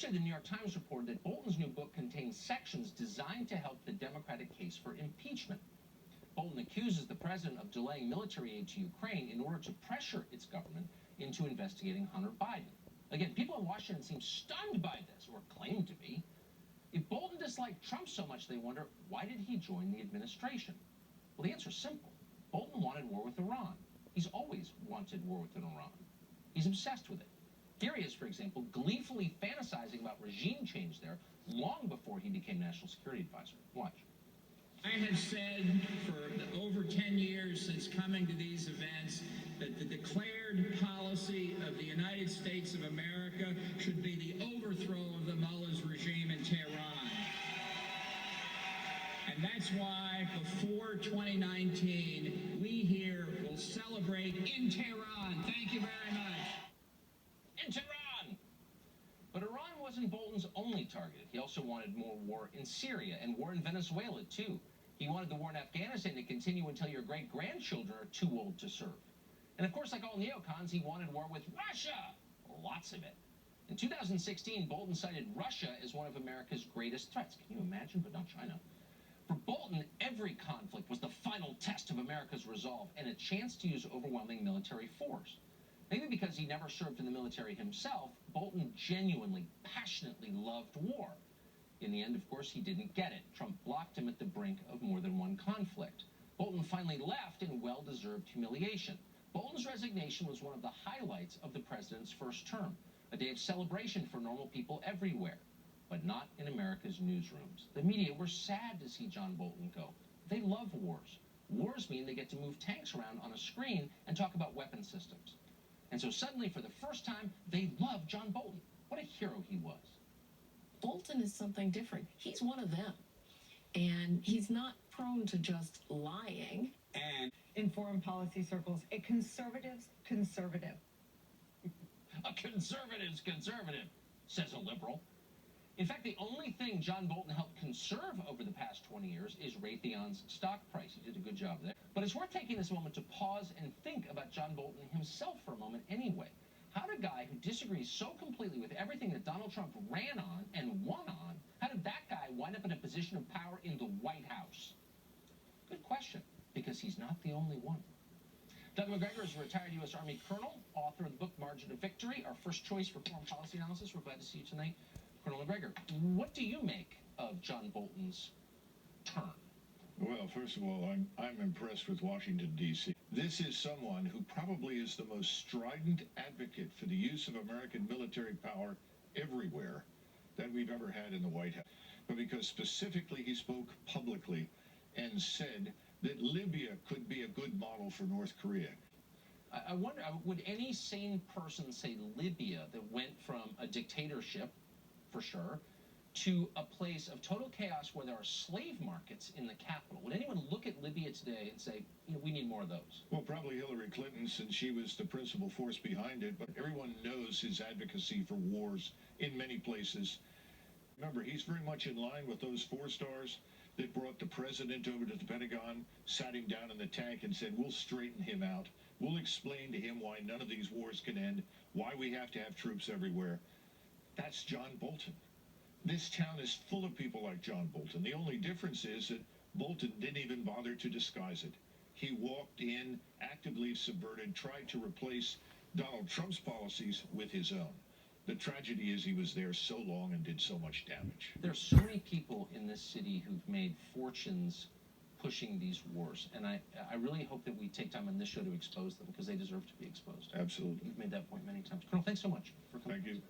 Yesterday, the New York Times reported that Bolton's new book contains sections designed to help the Democratic case for impeachment. Bolton accuses the president of delaying military aid to Ukraine in order to pressure its government into investigating Hunter Biden. Again, people in Washington seem stunned by this, or claim to be. If Bolton disliked Trump so much, they wonder, why did he join the administration? Well, the answer is simple. Bolton wanted war with Iran. He's always wanted war with Iran. He's obsessed with it. Here he is, for example, gleefully fantasizing about regime change there long before he became National Security Advisor. Watch. I have said for over 10 years since coming to these events that the declared policy of the United States of America should be the overthrow of the mullah's regime in Tehran. And that's why before 2019, we here will celebrate in Tehran. Thank you very much. In Tehran! But Iran wasn't Bolton's only target. He also wanted more war in Syria and war in Venezuela, too. He wanted the war in Afghanistan to continue until your great-grandchildren are too old to serve. And of course, like all neocons, he wanted war with Russia. Lots of it. In 2016, Bolton cited Russia as one of America's greatest threats. Can you imagine? But not China. For Bolton, every conflict was the final test of America's resolve and a chance to use overwhelming military force. Maybe because he never served in the military himself, Bolton genuinely, passionately loved war. In the end, of course, he didn't get it. Trump blocked him at the brink of more than one conflict. Bolton finally left in well-deserved humiliation. Bolton's resignation was one of the highlights of the president's first term, a day of celebration for normal people everywhere, but not in America's newsrooms. The media were sad to see John Bolton go. They love wars. Wars mean they get to move tanks around on a screen and talk about weapon systems. And so suddenly, for the first time, they love John Bolton. What a hero he was. Bolton is something different. He's one of them. And he's not prone to just lying. And in foreign policy circles, a conservative's conservative. A conservative's conservative, says a liberal. In fact, the only thing John Bolton helped conserve over the past 20 years is Raytheon's stock price. He did a good job there. But it's worth taking this moment to pause and think about John Bolton himself for a moment anyway. How did a guy who disagrees so completely with everything that Donald Trump ran on and won on, how did that guy wind up in a position of power in the White House? Good question, because he's not the only one. Doug McGregor is a retired U.S. Army colonel, author of the book Margin of Victory, our first choice for foreign policy analysis. We're glad to see you tonight. Colonel McGregor, what do you make of John Bolton's turn? Well, first of all, I'm impressed with Washington, D.C. This is someone who probably is the most strident advocate for the use of American military power everywhere that we've ever had in the White House. But because specifically he spoke publicly and said that Libya could be a good model for North Korea. I wonder, would any sane person say Libya that went from a dictatorship, for sure, to a place of total chaos where there are slave markets in the capital? Would anyone look at Libya today and say, we need more of those? Well, probably Hillary Clinton, since she was the principal force behind it, but everyone knows his advocacy for wars in many places. Remember, he's very much in line with those 4 stars that brought the president over to the Pentagon, sat him down in the tank and said, we'll straighten him out. We'll explain to him why none of these wars can end, why we have to have troops everywhere. That's John Bolton. This town is full of people like John Bolton. The only difference is that Bolton didn't even bother to disguise it. He walked in, actively subverted, tried to replace Donald Trump's policies with his own. The tragedy is he was there so long and did so much damage. There's so many people in this city who've made fortunes pushing these wars, and I really hope that we take time on this show to expose them, because they deserve to be exposed. Absolutely. You've made that point many times. Colonel, thanks so much for coming. Thank you.